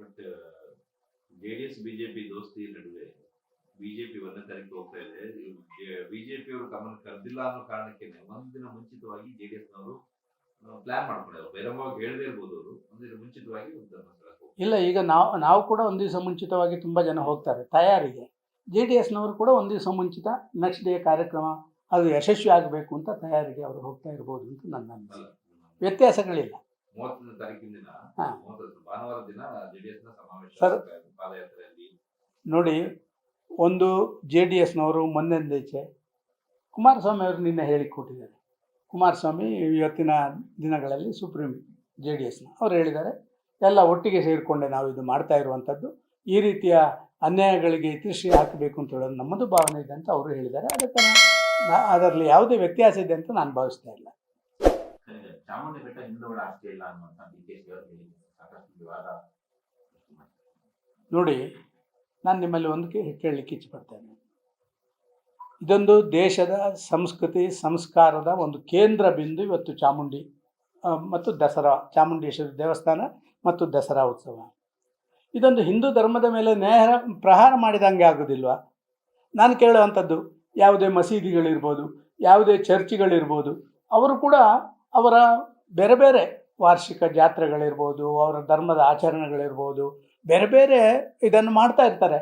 But JDS BJP ದೋಸ್ತಿ ನಡುವೆ BJP ಒಂದನೇ ತಾರೀಕು ಹೋಗ್ತಾ ಇದೆ. ಬಿಜೆಪಿ ಅವರು ಗಮನ ಕರೆದಿಲ್ಲ ಅನ್ನೋ ಕಾರಣಕ್ಕೆ ಒಂದಿನ ಮುಂಚಿತವಾಗಿ ಜೆಡಿಎಸ್ ನವರು ಪ್ಲಾನ್ ಮಾಡ್ಕೊಂಡಿದ್ದಾರೆ. ಬಹಿರಂಗವಾಗಿ ಹೇಳದೇ ಇರ್ಬೋದು, ಅವರು ಒಂದಿನ ಮುಂಚಿತವಾಗಿ ಇಲ್ಲ, ಈಗ ನಾವು ಕೂಡ ಒಂದು ದಿವಸ ಮುಂಚಿತವಾಗಿ ತುಂಬ ಜನ ಹೋಗ್ತಾರೆ ತಯಾರಿಗೆ. ಜೆ ಡಿ ಎಸ್ನವರು ಕೂಡ ಒಂದು ದಿವಸ ಮುಂಚಿತ ನೆಕ್ಸ್ಟ್ ಡೇ ಕಾರ್ಯಕ್ರಮ ಅದು ಯಶಸ್ವಿ ಆಗಬೇಕು ಅಂತ ತಯಾರಿಗೆ ಅವರು ಹೋಗ್ತಾ ಇರ್ಬೋದು ಅಂತ ನನ್ನ ಅನಿಸಿಕೆ. ವ್ಯತ್ಯಾಸಗಳಿಲ್ಲ. 30ನೇ ತಾರೀಕಿನ ದಿನ ಭಾನುವಾರ ದಿನ ಜೆಡಿಎಸ್ ನ ಸಮಾವೇಶ ಪಾದಯಾತ್ರೆಯಲ್ಲಿ ನೋಡಿ, ಒಂದು ಜೆ ಡಿ ಎಸ್ನವರು ಮೊನ್ನೆಂದೀಚೆ ಕುಮಾರಸ್ವಾಮಿ ಅವರು ನಿನ್ನೆ ಹೇಳಿಕೊಟ್ಟಿದ್ದಾರೆ. ಕುಮಾರಸ್ವಾಮಿ ಇವತ್ತಿನ ದಿನಗಳಲ್ಲಿ ಸುಪ್ರೀಂ ಜೆ ಡಿ ಎಸ್ನ ಅವರು ಹೇಳಿದ್ದಾರೆ, ಎಲ್ಲ ಒಟ್ಟಿಗೆ ಸೇರಿಕೊಂಡೆ ನಾವು ಇದು ಮಾಡ್ತಾ ಇರುವಂಥದ್ದು, ಈ ರೀತಿಯ ಅನ್ಯಾಯಗಳಿಗೆ ಇತಿಶ್ರೀ ಹಾಕಬೇಕು ಅಂತ ಹೇಳೋದು ನಮ್ಮದು ಭಾವನೆ ಇದೆ ಅಂತ ಅವರು ಹೇಳಿದ್ದಾರೆ. ಅದಕ್ಕೆ ಅದರಲ್ಲಿ ಯಾವುದೇ ವ್ಯತ್ಯಾಸ ಇದೆ ಅಂತ ನಾನು ಭಾವಿಸ್ತಾ ಇಲ್ಲ. ಚಾಮುಂಡಿ ಬೆಟ್ಟ ಹಿಂದೂಗಳ ಆಸ್ತಿ ಇಲ್ಲ ಅನ್ನುವಂಥ ಸಾಕಷ್ಟು ವಿವಾದ. ನೋಡಿ, ನಾನು ನಿಮ್ಮಲ್ಲಿ ಒಂದು ಕೇಳಲಿಕ್ಕೆ ಇಚ್ಛಪಡ್ತೇನೆ. ಇದೊಂದು ದೇಶದ ಸಂಸ್ಕೃತಿ ಸಂಸ್ಕಾರದ ಒಂದು ಕೇಂದ್ರ ಬಿಂದು ಇವತ್ತು ಚಾಮುಂಡಿ ಮತ್ತು ದಸರಾ, ಚಾಮುಂಡೇಶ್ವರಿ ದೇವಸ್ಥಾನ ಮತ್ತು ದಸರಾ ಉತ್ಸವ. ಇದೊಂದು ಹಿಂದೂ ಧರ್ಮದ ಮೇಲೆ ನೇರ ಪ್ರಹಾರ ಮಾಡಿದಂಗೆ ಆಗೋದಿಲ್ವಾ? ನಾನು ಕೇಳುವಂಥದ್ದು, ಯಾವುದೇ ಮಸೀದಿಗಳಿರ್ಬೋದು, ಯಾವುದೇ ಚರ್ಚ್ಗಳಿರ್ಬೋದು, ಅವರು ಕೂಡ ಅವರ ಬೇರೆ ಬೇರೆ ವಾರ್ಷಿಕ ಜಾತ್ರೆಗಳಿರ್ಬೋದು, ಅವರ ಧರ್ಮದ ಆಚರಣೆಗಳಿರ್ಬೋದು, ಬೇರೆ ಬೇರೆ ಇದನ್ನು ಮಾಡ್ತಾ ಇರ್ತಾರೆ.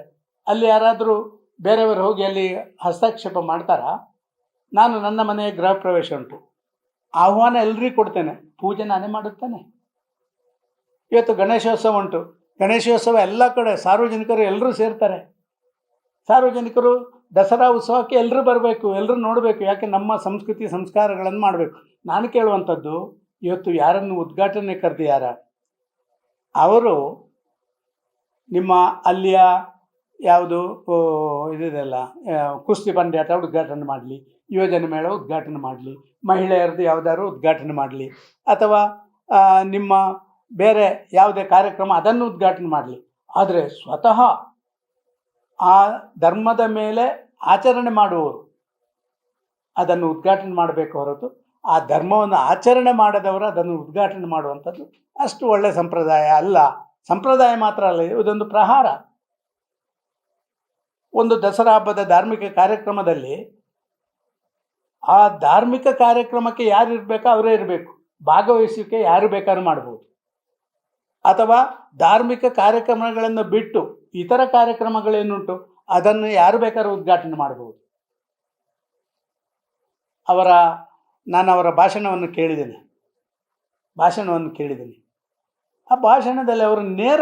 ಅಲ್ಲಿ ಯಾರಾದರೂ ಬೇರೆಯವರು ಹೋಗಿ ಅಲ್ಲಿ ಹಸ್ತಕ್ಷೇಪ ಮಾಡ್ತಾರಾ? ನಾನು ನನ್ನ ಮನೆಯ ಗೃಹ ಪ್ರವೇಶ ಉಂಟು, ಆಹ್ವಾನ ಎಲ್ರಿಗೂ ಕೊಡ್ತೇನೆ, ಪೂಜೆ ನಾನೇ ಮಾಡುತ್ತೇನೆ. ಇವತ್ತು ಗಣೇಶೋತ್ಸವ ಉಂಟು, ಗಣೇಶೋತ್ಸವ ಎಲ್ಲ ಕಡೆ ಸಾರ್ವಜನಿಕರು ಎಲ್ಲರೂ ಸೇರ್ತಾರೆ. ಸಾರ್ವಜನಿಕರು ದಸರಾ ಉತ್ಸವಕ್ಕೆ ಎಲ್ಲರೂ ಬರಬೇಕು, ಎಲ್ಲರೂ ನೋಡಬೇಕು. ಯಾಕೆ ನಮ್ಮ ಸಂಸ್ಕೃತಿ ಸಂಸ್ಕಾರಗಳನ್ನು ಮಾಡಬೇಕು. ನಾನು ಕೇಳುವಂಥದ್ದು, ಇವತ್ತು ಯಾರನ್ನು ಉದ್ಘಾಟನೆ ಕರೆದಿಯಾರ ಅವರು ನಿಮ್ಮ ಅಲ್ಲಿಯ ಯಾವುದು ಇದೆಲ್ಲ ಕುಸ್ತಿ ಪಂದ್ಯಾಟ ಉದ್ಘಾಟನೆ ಮಾಡಲಿ, ಯುವಜನ ಮೇಳ ಉದ್ಘಾಟನೆ ಮಾಡಲಿ, ಮಹಿಳೆಯರದ್ದು ಯಾವುದಾದ್ರು ಉದ್ಘಾಟನೆ ಮಾಡಲಿ, ಅಥವಾ ನಿಮ್ಮ ಬೇರೆ ಯಾವುದೇ ಕಾರ್ಯಕ್ರಮ ಅದನ್ನು ಉದ್ಘಾಟನೆ ಮಾಡಲಿ. ಆದರೆ ಸ್ವತಃ ಆ ಧರ್ಮದ ಮೇಲೆ ಆಚರಣೆ ಮಾಡುವವರು ಅದನ್ನು ಉದ್ಘಾಟನೆ ಮಾಡಬೇಕು ಹೊರತು ಆ ಧರ್ಮವನ್ನು ಆಚರಣೆ ಮಾಡದವರು ಅದನ್ನು ಉದ್ಘಾಟನೆ ಮಾಡುವಂಥದ್ದು ಅಷ್ಟು ಒಳ್ಳೆಯ ಸಂಪ್ರದಾಯ ಅಲ್ಲ. ಸಂಪ್ರದಾಯ ಮಾತ್ರ ಅಲ್ಲ, ಇದೊಂದು ಪ್ರಹಾರ. ಒಂದು ದಸರಾ ಹಬ್ಬದ ಧಾರ್ಮಿಕ ಕಾರ್ಯಕ್ರಮದಲ್ಲಿ ಆ ಧಾರ್ಮಿಕ ಕಾರ್ಯಕ್ರಮಕ್ಕೆ ಯಾರು ಇರಬೇಕೋ ಅವರೇ ಇರಬೇಕು, ಭಾಗವಹಿಸುವಿಕೆ ಯಾರು ಬೇಕಾದ್ರೂ ಮಾಡ್ಬೋದು. ಅಥವಾ ಧಾರ್ಮಿಕ ಕಾರ್ಯಕ್ರಮಗಳನ್ನು ಬಿಟ್ಟು ಇತರ ಕಾರ್ಯಕ್ರಮಗಳೇನುಂಟು ಅದನ್ನು ಯಾರು ಬೇಕಾದ್ರೂ ಉದ್ಘಾಟನೆ ಮಾಡ್ಬೋದು. ನಾನು ಅವರ ಭಾಷಣವನ್ನು ಕೇಳಿದ್ದೇನೆ. ಆ ಭಾಷಣದಲ್ಲಿ ಅವರು ನೇರ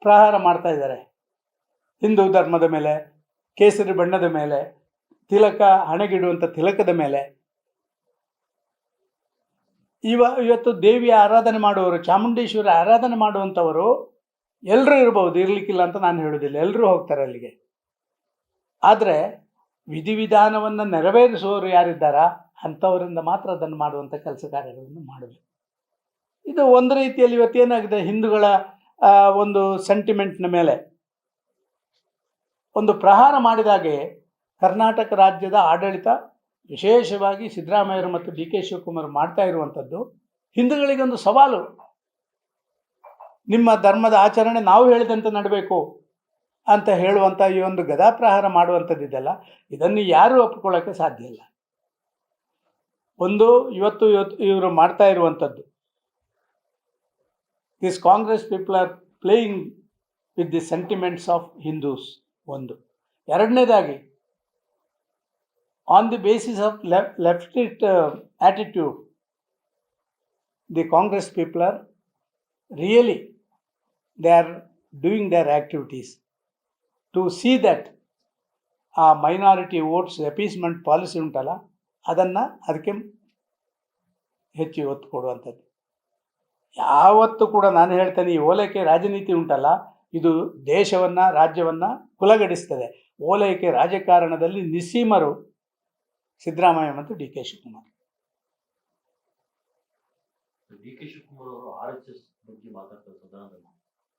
ಪ್ರಹಾರ ಮಾಡ್ತಾ ಇದ್ದಾರೆ. ಹಿಂದೂ ಧರ್ಮದ ಮೇಲೆ, ಕೇಸರಿ ಬಣ್ಣದ ಮೇಲೆ, ತಿಲಕ, ಹಣೆಗಿಡುವಂಥ ತಿಲಕದ ಮೇಲೆ. ಇವತ್ತು ದೇವಿಯ ಆರಾಧನೆ ಮಾಡುವವರು, ಚಾಮುಂಡೇಶ್ವರಿ ಆರಾಧನೆ ಮಾಡುವಂಥವರು ಎಲ್ಲರೂ ಇರ್ಬೋದು, ಇರಲಿಕ್ಕಿಲ್ಲ ಅಂತ ನಾನು ಹೇಳೋದಿಲ್ಲ, ಎಲ್ಲರೂ ಹೋಗ್ತಾರೆ ಅಲ್ಲಿಗೆ. ಆದರೆ ವಿಧಿವಿಧಾನವನ್ನು ನೆರವೇರಿಸುವವರು ಯಾರಿದ್ದಾರಾ ಅಂಥವರಿಂದ ಮಾತ್ರ ಅದನ್ನು ಮಾಡುವಂಥ ಕೆಲಸ ಕಾರ್ಯಗಳನ್ನು ಮಾಡಬೇಕು. ಇದು ಒಂದು ರೀತಿಯಲ್ಲಿ ಇವತ್ತೇನಾಗಿದೆ, ಹಿಂದೂಗಳ ಒಂದು ಸೆಂಟಿಮೆಂಟ್ನ ಮೇಲೆ ಒಂದು ಪ್ರಹಾರ ಮಾಡಿದಾಗೆ ಕರ್ನಾಟಕ ರಾಜ್ಯದ ಆಡಳಿತ, ವಿಶೇಷವಾಗಿ ಸಿದ್ದರಾಮಯ್ಯರು ಮತ್ತು ಡಿ ಕೆ ಶಿವಕುಮಾರ್ ಮಾಡ್ತಾ ಇರುವಂಥದ್ದು ಹಿಂದೂಗಳಿಗೊಂದು ಸವಾಲು. ನಿಮ್ಮ ಧರ್ಮದ ಆಚರಣೆ ನಾವು ಹೇಳಿದಂತೆ ನಡಬೇಕು ಅಂತ ಹೇಳುವಂಥ ಈ ಒಂದು ಗದಾಪ್ರಹಾರ ಮಾಡುವಂಥದ್ದಿದೆಯಲ್ಲ, ಇದನ್ನು ಯಾರೂ ಒಪ್ಪಿಕೊಳ್ಳೋಕ್ಕೆ ಸಾಧ್ಯ ಇಲ್ಲ. ಇವತ್ತು ಇವರು ಮಾಡ್ತಾ ಇರುವಂಥದ್ದು, this Congress people are playing with the sentiments of Hindus. ಒಂದು. ಎರಡನೇದಾಗಿ, on the basis of leftist attitude, the Congress people are really they are doing their activities to see that ಆ ಮೈನಾರಿಟಿ ವೋಟ್ಸ್ ಅಪೀಸ್ಮೆಂಟ್ ಪಾಲಿಸಿ ಉಂಟಲ್ಲ ಅದಕ್ಕೆ ಹೆಚ್ಚು ಒತ್ತು ಕೊಡುವಂಥದ್ದು. ಯಾವತ್ತೂ ಕೂಡ ನಾನು ಹೇಳ್ತೇನೆ, ಈ ಓಲೈಕೆ ರಾಜನೀತಿ ಉಂಟಲ್ಲ, ಇದು ದೇಶವನ್ನು, ರಾಜ್ಯವನ್ನು ಕುಲಗಡಿಸ್ತದೆ. ಓಲೈಕೆ ರಾಜಕಾರಣದಲ್ಲಿ ನಿಸ್ಸೀಮರು ಸಿದ್ದರಾಮಯ್ಯ ಮತ್ತು ಡಿ ಕೆ ಶಿವಕುಮಾರ್. ಅವರು RSS ಬಗ್ಗೆ ಮಾತಾಡ್ತಾರೆ ಸದನದಲ್ಲಿ.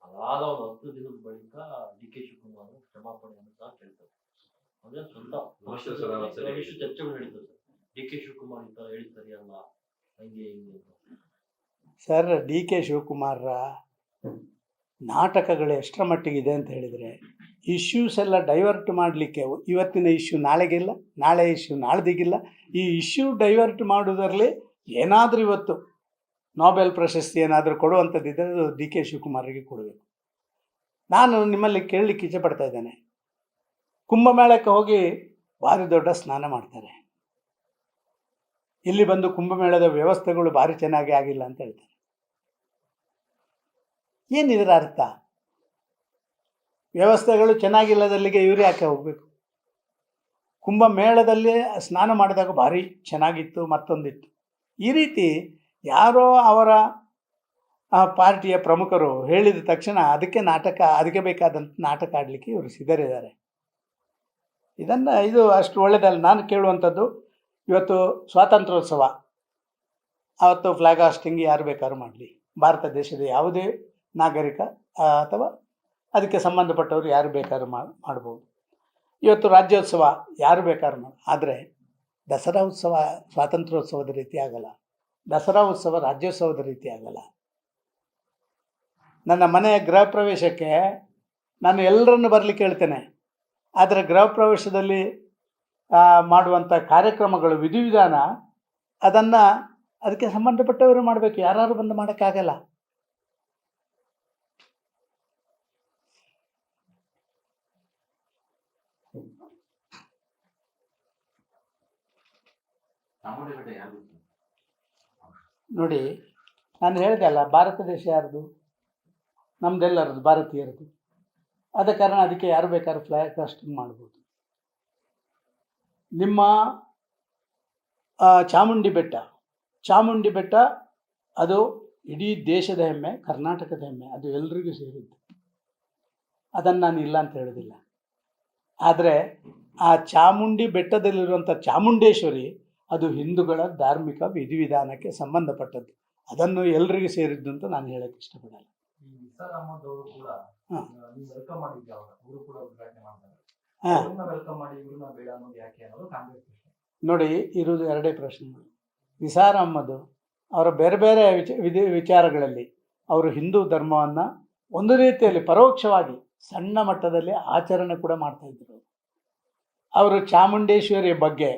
ಅದಾದ ಒಂದು 10 ದಿನದ ಬಳಿಕ ಡಿ ಕೆ ಶಿವಕುಮಾರ್ ಕ್ಷಮಾಪಣೆಯನ್ನು ಸಹ ಕೇಳ್ತಾರೆ. ಅಂದ್ರೆ ಸ್ವಂತ ಚರ್ಚೆಗಳು ನಡೀತದೆ ಸರ್. ಡಿ ಕೆ ಶಿವಕುಮಾರ್ ಈ ತರ ಹೇಳಿ ಸರಿಯಲ್ಲ, ಹಂಗೆ ಹಿಂಗೆ. ಸರ್, ಡಿ ಕೆ ಶಿವಕುಮಾರ್ ನಾಟಕಗಳು ಎಷ್ಟರ ಮಟ್ಟಿಗಿದೆ ಅಂತ ಹೇಳಿದರೆ, ಇಶ್ಯೂಸ್ ಎಲ್ಲ ಡೈವರ್ಟ್ ಮಾಡಲಿಕ್ಕೆ ಇವತ್ತಿನ ಇಶ್ಯೂ ನಾಳೆಗಿಲ್ಲ, ನಾಳೆ ಇಶ್ಯೂ ನಾಳ್ದಿಗಿಲ್ಲ, ಈ ಇಶ್ಯೂ ಡೈವರ್ಟ್ ಮಾಡೋದರಲ್ಲಿ ಏನಾದರೂ ಇವತ್ತು ನೊಬೆಲ್ ಪ್ರಶಸ್ತಿ ಏನಾದರೂ ಕೊಡುವಂಥದ್ದಿದ್ದರೆ ಅದು ಡಿ ಕೆ ಶಿವಕುಮಾರಿಗೆ ಕೊಡಬೇಕು. ನಾನು ನಿಮ್ಮಲ್ಲಿ ಕೇಳಲಿಕ್ಕೆ ಇಚ್ಛೆಪಡ್ತಾ ಇದ್ದೇನೆ, ಕುಂಭಮೇಳಕ್ಕೆ ಹೋಗಿ ಭಾರಿ ದೊಡ್ಡ ಸ್ನಾನ ಮಾಡ್ತಾರೆ, ಇಲ್ಲಿ ಬಂದು ಕುಂಭಮೇಳದ ವ್ಯವಸ್ಥೆಗಳು ಭಾರಿ ಚೆನ್ನಾಗಿ ಆಗಿಲ್ಲ ಅಂತ ಹೇಳ್ತಾರೆ. ಏನಿದರ ಅರ್ಥ? ವ್ಯವಸ್ಥೆಗಳು ಚೆನ್ನಾಗಿಲ್ಲದಲ್ಲಿಗೆ ಇವರು ಯಾಕೆ ಹೋಗಬೇಕು? ಕುಂಭಮೇಳದಲ್ಲಿ ಸ್ನಾನ ಮಾಡಿದಾಗ ಭಾರಿ ಚೆನ್ನಾಗಿತ್ತು, ಮತ್ತೊಂದಿತ್ತು. ಈ ರೀತಿ ಯಾರೋ ಅವರ ಪಾರ್ಟಿಯ ಪ್ರಮುಖರು ಹೇಳಿದ ತಕ್ಷಣ ಅದಕ್ಕೆ ಬೇಕಾದಂಥ ನಾಟಕ ಆಡಲಿಕ್ಕೆ ಇವರು ಸಿದ್ಧರಿದ್ದಾರೆ. ಇದು ಅಷ್ಟು ಒಳ್ಳೆಯದಲ್ಲ. ನಾನು ಕೇಳುವಂಥದ್ದು, ಇವತ್ತು ಸ್ವಾತಂತ್ರ್ಯೋತ್ಸವ, ಅವತ್ತು ಫ್ಲಾಗ್ ಹಾಸ್ಟಿಂಗ್ ಯಾರು ಬೇಕಾದ್ರೂ ಮಾಡಲಿ, ಭಾರತ ದೇಶದ ಯಾವುದೇ ನಾಗರಿಕ ಅಥವಾ ಅದಕ್ಕೆ ಸಂಬಂಧಪಟ್ಟವರು ಯಾರು ಬೇಕಾದ್ರೂ ಮಾಡ್ಬೋದು. ಇವತ್ತು ರಾಜ್ಯೋತ್ಸವ ಯಾರು ಬೇಕಾದ್ರೂ ಆದರೆ ದಸರಾ ಉತ್ಸವ ಸ್ವಾತಂತ್ರ್ಯೋತ್ಸವದ ರೀತಿ ಆಗಲ್ಲ, ದಸರಾ ಉತ್ಸವ ರಾಜ್ಯೋತ್ಸವದ ರೀತಿ ಆಗಲ್ಲ. ನನ್ನ ಮನೆಯ ಗೃಹ ಪ್ರವೇಶಕ್ಕೆ ನಾನು ಎಲ್ಲರನ್ನು ಬರಲಿಕ್ಕೆ ಹೇಳ್ತೇನೆ, ಆದರೆ ಗೃಹ ಪ್ರವೇಶದಲ್ಲಿ ಮಾಡುವಂಥ ಕಾರ್ಯಕ್ರಮಗಳು, ವಿಧಿವಿಧಾನ ಅದಕ್ಕೆ ಸಂಬಂಧಪಟ್ಟವರು ಮಾಡಬೇಕು, ಯಾರು ಬಂದು ಮಾಡೋಕ್ಕಾಗಲ್ಲ. ನೋಡಿ, ನಾನು ಹೇಳಿದೆ ಅಲ್ಲ, ಭಾರತ ದೇಶ ಯಾರ್ದು? ನಮ್ದೆಲ್ಲರದು, ಭಾರತೀಯರದು. ಆದ ಕಾರಣ ಅದಕ್ಕೆ ಯಾರು ಬೇಕಾದ್ರೂ ಫ್ಲಾಗ್ ಹಾಸ್ಟಿಂಗ್ ಮಾಡ್ಬೋದು. ನಿಮ್ಮ ಚಾಮುಂಡಿ ಬೆಟ್ಟ ಅದು ಇಡೀ ದೇಶದ ಹೆಮ್ಮೆ, ಕರ್ನಾಟಕದ ಹೆಮ್ಮೆ, ಅದು ಎಲ್ರಿಗೂ ಸೇರಿದ್ದು. ಅದನ್ನು ನಾನು ಇಲ್ಲ ಅಂತ ಹೇಳೋದಿಲ್ಲ. ಆದರೆ ಆ ಚಾಮುಂಡಿ ಬೆಟ್ಟದಲ್ಲಿರುವಂಥ ಚಾಮುಂಡೇಶ್ವರಿ ಅದು ಹಿಂದೂಗಳ ಧಾರ್ಮಿಕ ವಿಧಿವಿಧಾನಕ್ಕೆ ಸಂಬಂಧಪಟ್ಟದ್ದು, ಅದನ್ನು ಎಲ್ರಿಗೂ ಸೇರಿದ್ದು ಅಂತ ನಾನು ಹೇಳಕ್ಕೆ ಇಷ್ಟಪಡಲ್ಲ. ನಿಸಾರ್ ಅಹಮದ್ ಅವರು ಕೂಡ ನೀವು ವೆಲ್ಕಮ್ ಮಾಡಿದ್ದೆ, ಅವರು ಕೂಡ ಉದ್ಘಾಟನೆ ಮಾಡ್ತಾರೆ. ವೆಲ್ಕಮ್ ಮಾಡಿ ಇವ್ರನ್ನ ಬೇಡ ಅನ್ನೋದು ಯಾಕೆ ಅನ್ನೋದು ಕಾಂಗ್ರೆಸ್ ಪ್ರಶ್ನೆ. ನೋಡಿ, ಇರುವುದು ಎರಡೇ ಪ್ರಶ್ನೆಗಳು. ನಿಸಾರ್ ಅಹಮದ್ ಅವರ ಬೇರೆ ಬೇರೆ ವಿಚಾರಗಳಲ್ಲಿ ಅವರು ಹಿಂದೂ ಧರ್ಮವನ್ನು ಒಂದು ರೀತಿಯಲ್ಲಿ ಪರೋಕ್ಷವಾಗಿ ಸಣ್ಣ ಮಟ್ಟದಲ್ಲಿ ಆಚರಣೆ ಕೂಡ ಮಾಡ್ತಾಯಿದ್ರು. ಅವರು ಚಾಮುಂಡೇಶ್ವರಿಯ ಬಗ್ಗೆ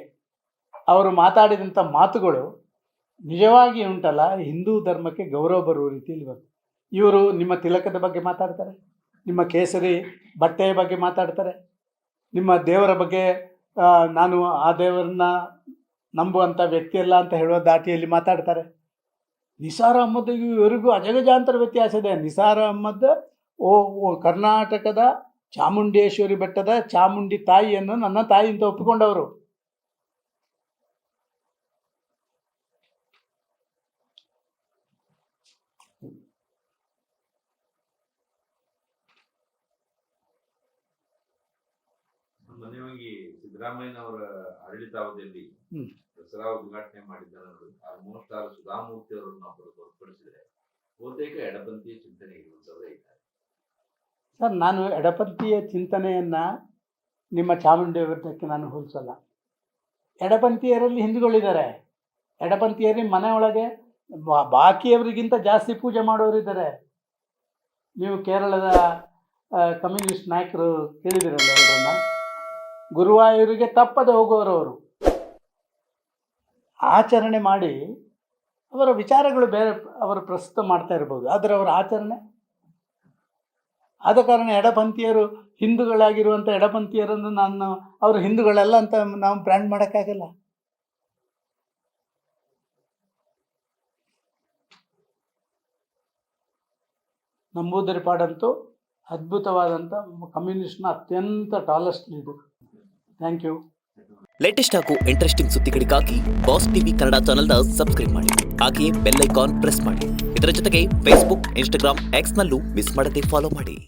ಅವರು ಮಾತಾಡಿದಂಥ ಮಾತುಗಳು ನಿಜವಾಗಿ ಉಂಟಲ್ಲ, ಹಿಂದೂ ಧರ್ಮಕ್ಕೆ ಗೌರವ ಬರುವ ರೀತಿಯಲ್ಲಿ ಬಂತು. ಇವರು ನಿಮ್ಮ ತಿಲಕದ ಬಗ್ಗೆ ಮಾತಾಡ್ತಾರೆ, ನಿಮ್ಮ ಕೇಸರಿ ಬಟ್ಟೆಯ ಬಗ್ಗೆ ಮಾತಾಡ್ತಾರೆ, ನಿಮ್ಮ ದೇವರ ಬಗ್ಗೆ ನಾನು ಆ ದೇವರನ್ನ ನಂಬುವಂಥ ವ್ಯಕ್ತಿಯಲ್ಲ ಅಂತ ಹೇಳುವ ದಾಟಿಯಲ್ಲಿ ಮಾತಾಡ್ತಾರೆ. ನಿಸಾರ್ ಅಹಮದ್ಗೂ ಇವರಿಗೂ ಅಜಗಜಾಂತರ ವ್ಯತ್ಯಾಸ ಇದೆ. ನಿಸಾರ್ ಅಹಮದ್ ಕರ್ನಾಟಕದ ಚಾಮುಂಡೇಶ್ವರಿ ಬೆಟ್ಟದ ಚಾಮುಂಡಿ ತಾಯಿಯನ್ನು ನನ್ನ ತಾಯಿ ಅಂತ ಒಪ್ಪಿಕೊಂಡವರು. ಮನೆಯಾಗಿ ಸಿದ್ದರಾಮಯ್ಯನವರ ಆಡಳಿತಾವಧಿಯಲ್ಲಿ ದಸರಾ ಉದ್ಘಾಟನೆ ಮಾಡಿದ್ದಾರೆ. ಆಲ್ಮೋಸ್ಟ್ ಸುಧಾಮೂರ್ತಿ ಅವರನ್ನು ಹೊರತುಪಡಿಸಿದರೆ ಬಹುತೇಕ ಎಡಪಂಥೀಯ ಚಿಂತನೆ ಇದ್ದಾರೆ. ಸರ್, ನಾನು ಎಡಪಂಥೀಯ ಚಿಂತನೆಯನ್ನು ನಿಮ್ಮ ಚಾಮುಂಡಿ ಬೆಟ್ಟಕ್ಕೆ ನಾನು ಹೋಲಿಸಲ್ಲ. ಎಡಪಂಥೀಯರಲ್ಲಿ ಹಿಂದೂಗಳಿದ್ದಾರೆ, ಎಡಪಂಥೀಯರಲ್ಲಿ ಮನೆಯೊಳಗೆ ಬಾಕಿಯವರಿಗಿಂತ ಜಾಸ್ತಿ ಪೂಜೆ ಮಾಡೋರಿದ್ದಾರೆ. ನೀವು ಕೇರಳದ ಕಮ್ಯುನಿಸ್ಟ್ ನಾಯಕರು ಕೇಳಿದಿರಲ್ಲ, ಅವರನ್ನು ಗುರುವಾಯೂರಿಗೆ ತಪ್ಪದೆ ಹೋಗುವವರು. ಆಚರಣೆ ಮಾಡಿ ಅವರ ವಿಚಾರಗಳು ಬೇರೆ ಅವರು ಪ್ರಸ್ತುತ ಮಾಡ್ತಾ ಇರ್ಬೋದು, ಆದರೆ ಅವರ ಆಚರಣೆ. ಆದ ಕಾರಣ ಎಡಪಂಥೀಯರು ಹಿಂದೂಗಳಾಗಿರುವಂಥ ಎಡಪಂಥೀಯರನ್ನು ಅವರು ಹಿಂದೂಗಳೆಲ್ಲ ಅಂತ ನಾವು ಬ್ರ್ಯಾಂಡ್ ಮಾಡೋಕ್ಕಾಗಲ್ಲ. ನಂಬೂದರಿಪಾಡಂತೂ ಅದ್ಭುತವಾದಂಥ ಕಮ್ಯುನಿಸ್ಟ್ನ ಅತ್ಯಂತ tallest leader. Thank you. Latest ಹಾಗೂ ಇಂಟ್ರೆಸ್ಟಿಂಗ್ ಸುದ್ದಿಗಳಿಗಾಗಿ ಬಾಸ್ ಟಿವಿ ಕನ್ನಡ ಚಾನೆಲ್ನ ಸಬ್ಸ್ಕ್ರೈಬ್ ಮಾಡಿ, ಹಾಗೆಯೇ ಬೆಲ್ ಐಕಾನ್ ಪ್ರೆಸ್ ಮಾಡಿ. ಇದರ ಜೊತೆಗೆ ಫೇಸ್ಬುಕ್, ಇನ್ಸ್ಟಾಗ್ರಾಮ್, ಎಕ್ಸ್ನಲ್ಲೂ ಮಿಸ್ ಮಾಡದೆ ಫಾಲೋ ಮಾಡಿ.